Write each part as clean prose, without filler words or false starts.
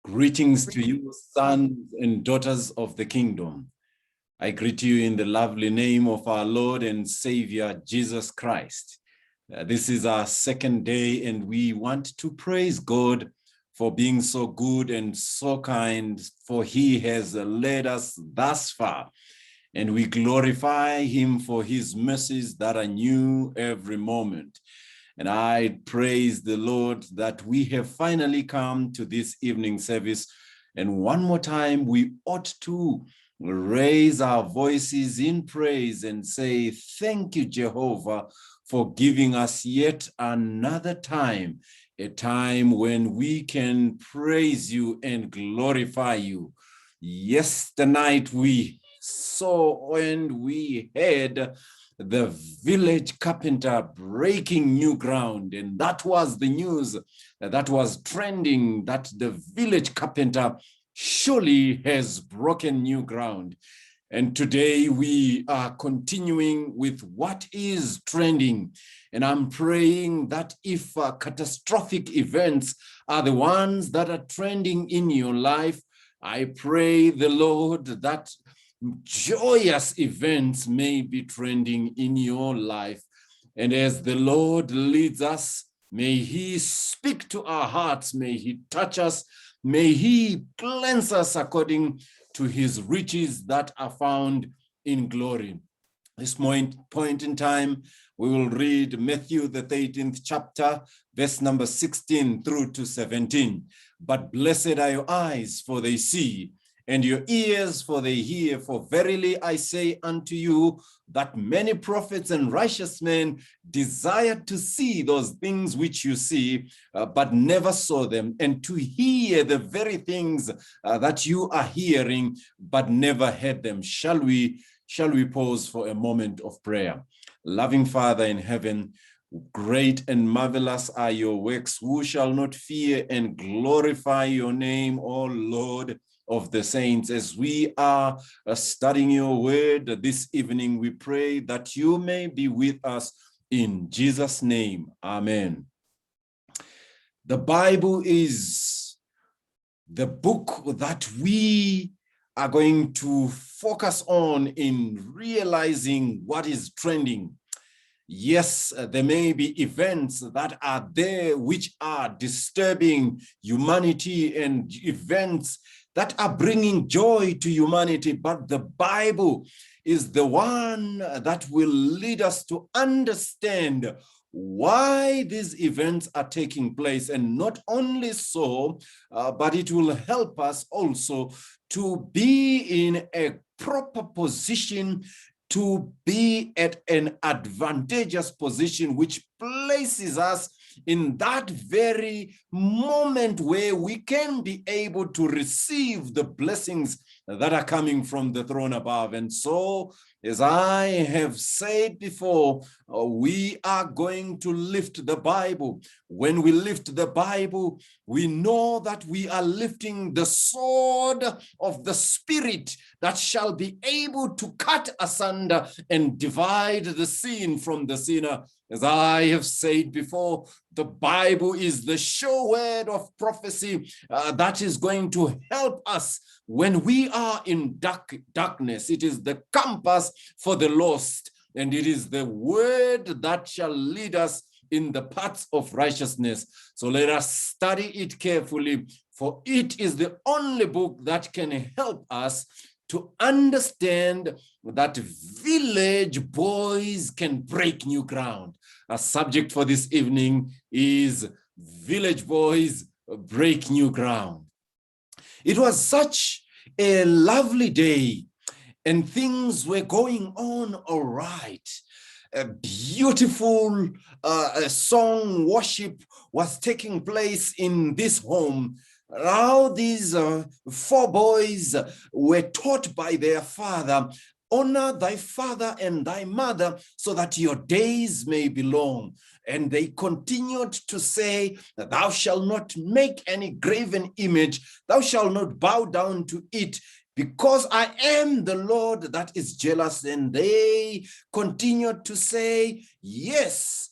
Greetings to you, sons and daughters of the kingdom. I greet you in the lovely name of our Lord and Savior, Jesus Christ. This is our second day, and we want to praise God for being so good and so kind, for he has led us thus far. And we glorify him for his mercies that are new every moment. And I praise the Lord that we have finally come to this evening service. And one more time, we ought to raise our voices in praise and say, thank you, Jehovah, for giving us yet another time, a time when we can praise you and glorify you. Yesterday we saw and we heard the village carpenter breaking new ground, and that was the news that was trending, that the village carpenter surely has broken new ground. And today we are continuing with what is trending, and I'm praying that if catastrophic events are the ones that are trending in your life, I pray the Lord that joyous events may be trending in your life. And as the Lord leads us, may he speak to our hearts, may he touch us, may he cleanse us according to his riches that are found in glory. This point in time, we will read Matthew, the 13th chapter, verse number 16 through to 17. But blessed are your eyes, for they see, and your ears, for they hear. For verily I say unto you, that many prophets and righteous men desired to see those things which you see, but never saw them, and to hear the very things that you are hearing, but never heard them. Shall we pause for a moment of prayer? Loving Father in heaven, great and marvelous are your works. Who shall not fear and glorify your name, O Lord of the saints? As we are studying your word this evening, we pray that you may be with us in Jesus' name. Amen. The Bible is the book that we are going to focus on in realizing what is trending. Yes, there may be events that are there which are disturbing humanity and events that are bringing joy to humanity, but the Bible is the one that will lead us to understand why these events are taking place. And not only so, but it will help us also to be in a proper position, to be at an advantageous position, which places us in that very moment where we can be able to receive the blessings that are coming from the throne above. And so, as I have said before, we are going to lift the Bible. When we lift the Bible, we know that we are lifting the sword of the Spirit that shall be able to cut asunder and divide the sin from the sinner. As I have said before, the Bible is the sure word of prophecy that is going to help us when we are in darkness. It is the compass for the lost, and it is the word that shall lead us in the paths of righteousness. So let us study it carefully, for it is the only book that can help us to understand that village boys can break new ground. Our subject for this evening is village boys break new ground. It was such a lovely day, and things were going on all right. A beautiful song worship was taking place in this home. Now these 4 boys were taught by their father, honor thy father and thy mother so that your days may be long. And they continued to say, thou shalt not make any graven image, thou shalt not bow down to it, because I am the Lord that is jealous. And they continued to say, yes,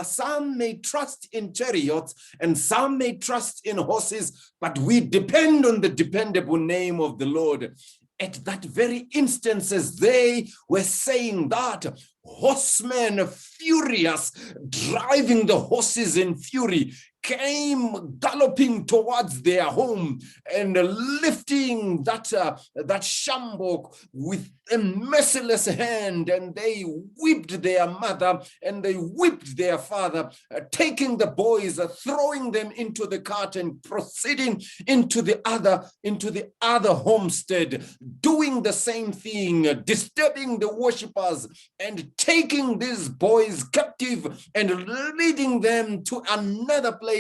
some may trust in chariots and some may trust in horses, but we depend on the dependable name of the Lord. At that very instance, as they were saying that, horsemen furious, driving the horses in fury, came galloping towards their home and lifting that shambok with a merciless hand, and they whipped their mother and they whipped their father, taking the boys, throwing them into the cart and proceeding into the other homestead, doing the same thing, disturbing the worshippers and taking these boys captive and leading them to another place.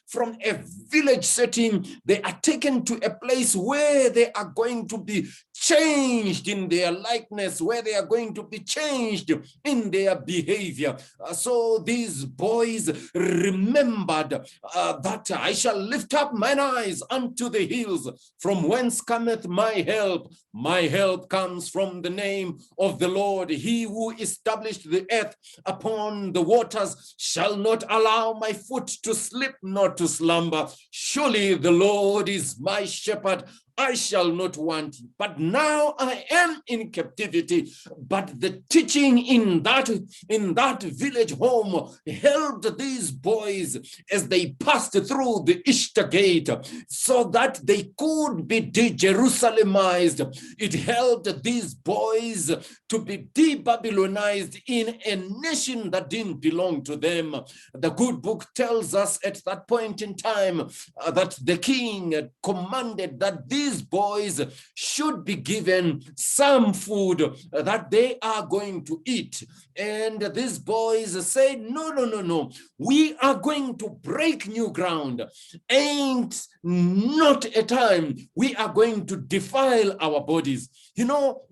From a village setting, they are taken to a place where they are going to be changed in their likeness, where they are going to be changed in their behavior. So these boys remembered that I shall lift up mine eyes unto the hills, from whence cometh my help. My help comes from the name of the Lord. He who established the earth upon the waters shall not allow my foot to slip nor to slumber. Surely the Lord is my shepherd, I shall not want. But now I am in captivity. But the teaching in that village home helped these boys as they passed through the Ishtar gate, so that they could be de-Jerusalemized. It helped these boys to be de-Babylonized in a nation that didn't belong to them. The good book tells us at that point in time that the king commanded that these boys should be given some food that they are going to eat. And these boys said, no, we are going to break new ground. Ain't not a time we are going to defile our bodies. You know,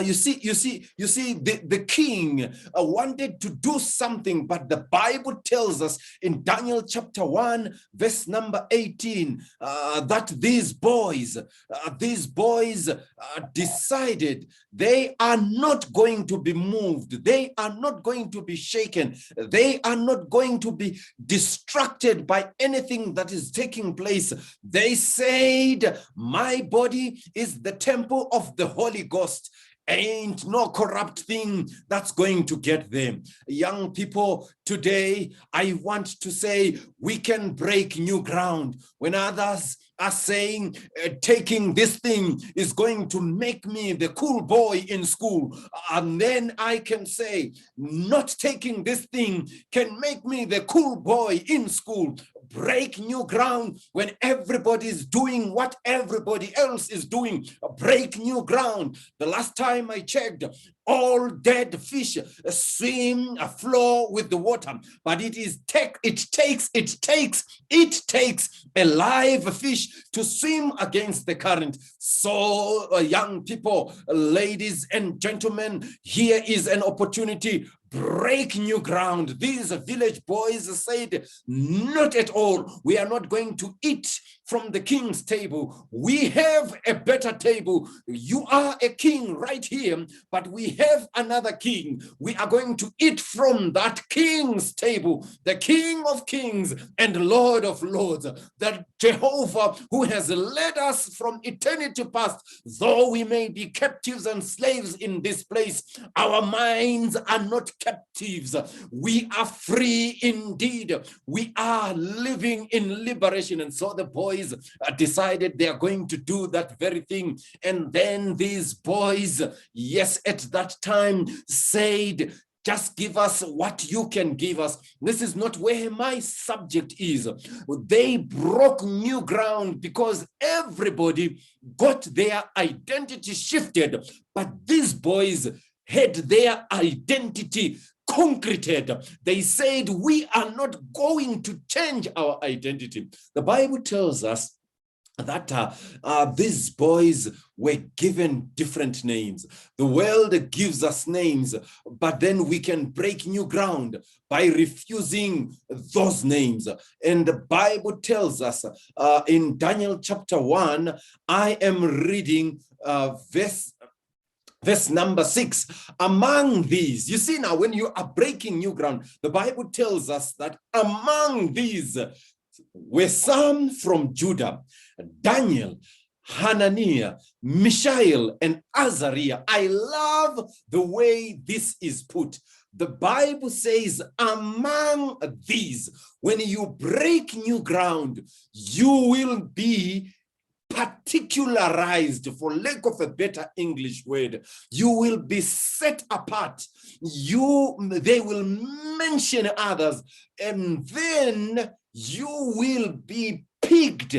you see, the king wanted to do something, but the Bible tells us in Daniel chapter 1, verse number 18, that these boys decided they are not going to be moved. They are not going to be shaken. They are not going to be distracted by anything that is taking place. They said, my body is the temple of the Holy Ghost. Ain't no corrupt thing that's going to get them. Young people, today, I want to say we can break new ground. When others are saying taking this thing is going to make me the cool boy in school, and then I can say not taking this thing can make me the cool boy in school. Break new ground when everybody is doing what everybody else is doing. Break new ground. The last time I checked, all dead fish swim flow with the water, but it takes a live fish to swim against the current. So young people, ladies and gentlemen, here is an opportunity. Break new ground. These village boys said, not at all. We are not going to eat from the king's table. We have a better table. You are a king right here, but we have another king. We are going to eat from that king's table, the King of Kings and Lord of Lords, that Jehovah who has led us from eternity past. Though we may be captives and slaves in this place, our minds are not captives. We are free indeed. We are living in liberation. And so the boys decided they are going to do that very thing. And then these boys, yes, at that time said, just give us what you can give us. This is not where my subject is. They broke new ground because everybody got their identity shifted, but these boys had their identity concreted. They said, we are not going to change our identity. The Bible tells us that these boys were given different names. The world gives us names, but then we can break new ground by refusing those names. And the Bible tells us in Daniel chapter 1, I am reading verse Verse number 6, among these, you see now when you are breaking new ground, the Bible tells us that among these were some from Judah, Daniel, Hananiah, Mishael, and Azariah. I love the way this is put. The Bible says among these, when you break new ground, you will be particularized, for lack of a better English word. You will be set apart. They will mention others, and then you will be picked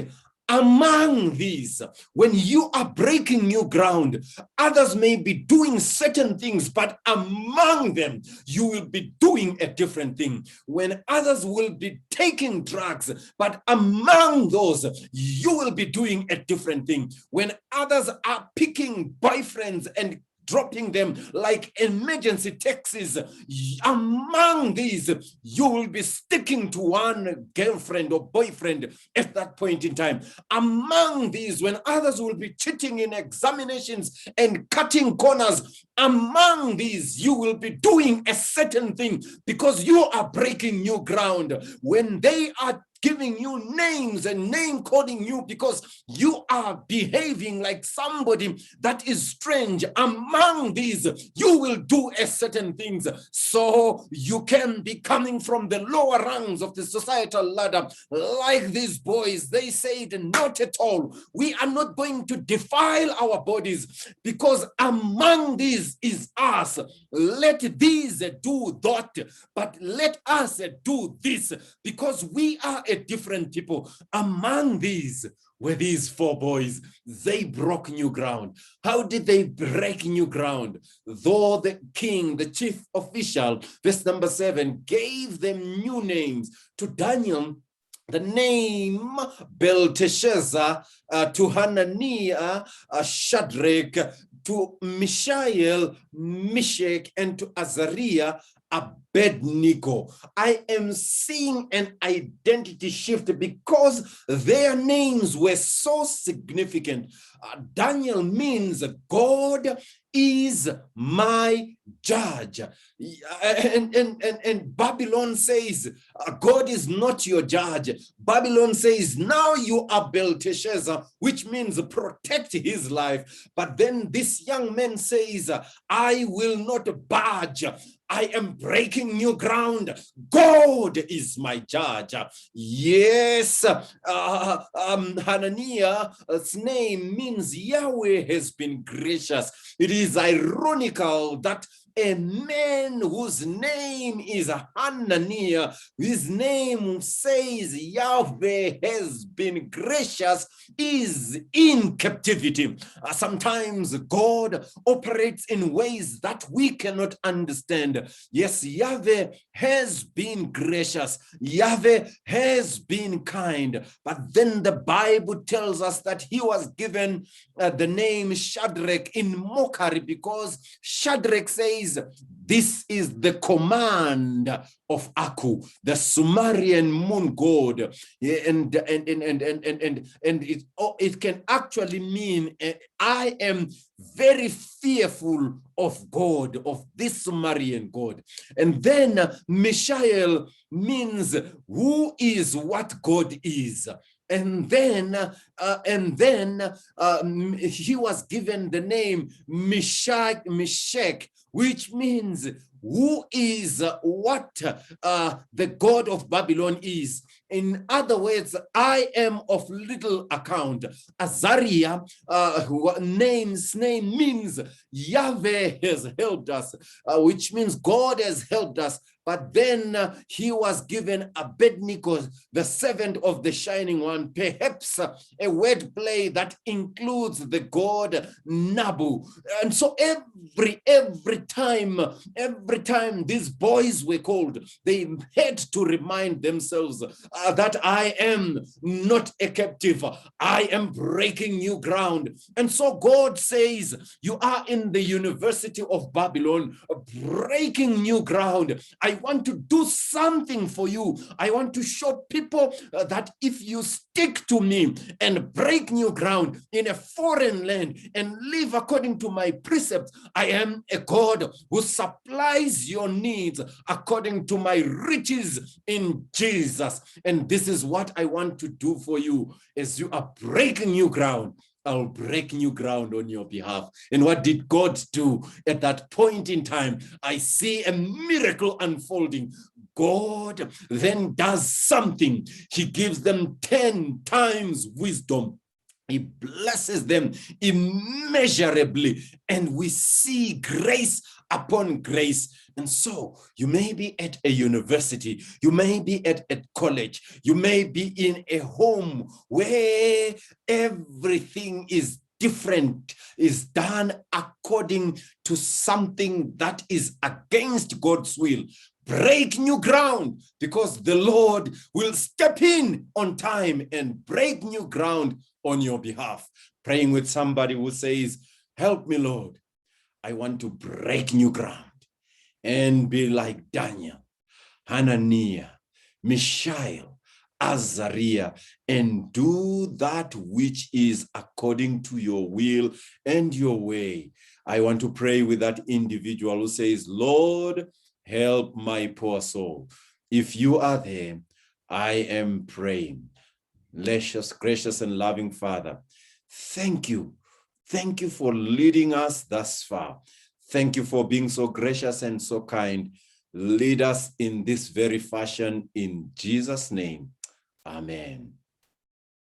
among these. When you are breaking new ground, others may be doing certain things, but among them, you will be doing a different thing. When others will be taking drugs, but among those, you will be doing a different thing. When others are picking boyfriends and dropping them like emergency taxis, among these, you will be sticking to one girlfriend or boyfriend at that point in time. Among these, when others will be cheating in examinations and cutting corners, among these, you will be doing a certain thing because you are breaking new ground. When they are giving you names and name calling you because you are behaving like somebody that is strange, among these, you will do a certain things. So you can be coming from the lower rungs of the societal ladder. Like these boys, they said, not at all. We are not going to defile our bodies because among these is us. Let these do that, but let us do this because we are a different people. Among these were these 4 boys. They broke new ground. How did they break new ground? Though the king, the chief official, verse number 7, gave them new names. To Daniel, the name Belteshazzar, to Hananiah, Shadrach, to Mishael, Meshach, and to Azariah, Abednego. I am seeing an identity shift because their names were so significant. Daniel means God is my judge. And Babylon says, God is not your judge. Babylon says, now you are Belteshazzar, which means protect his life. But then this young man says, I will not budge. I am breaking new ground. God is my judge. Yes, Hananiah's name means Yahweh has been gracious. It is ironical that a man whose name is Hananiah, his name says Yahweh has been gracious, is in captivity. Sometimes God operates in ways that we cannot understand. Yes, Yahweh has been gracious. Yahweh has been kind. But then the Bible tells us that he was given the name Shadrach in mockery because Shadrach says, this is the command of Aku, the Sumerian moon god, and it can actually mean I am very fearful of God, of this Sumerian god. And then Mishael means who is what God is. And then he was given the name Meshach, which means who is what the God of Babylon is. In other words, I am of little account. Azariah, name's name means Yahweh has helped us, which means God has helped us. But then he was given Abednego, the servant of the shining one, perhaps a wordplay that includes the god Nabu. And so every time these boys were called, they had to remind themselves, that I am not a captive. I am breaking new ground. And so God says, you are in the University of Babylon, breaking new ground. I want to do something for you. I want to show people that if you stick to me and break new ground in a foreign land and live according to my precepts, I am a God who supplies your needs according to my riches in Jesus. And this is what I want to do for you as you are breaking new ground. I'll break new ground on your behalf. And what did God do at that point in time? I see a miracle unfolding. God then does something. He gives them 10 times wisdom. He blesses them immeasurably, and we see grace upon grace. And so you may be at a university, you may be at a college, you may be in a home where everything is different, is done according to something that is against God's will. Break new ground, because the Lord will step in on time and break new ground on your behalf. Praying with somebody who says, help me, Lord. I want to break new ground and be like Daniel, Hananiah, Mishael, Azariah, and do that which is according to your will and your way. I want to pray with that individual who says, Lord, help my poor soul. If you are there, I am praying. Gracious and loving Father, thank you. Thank you for leading us thus far. Thank you for being so gracious and so kind. Lead us in this very fashion in Jesus' name. Amen.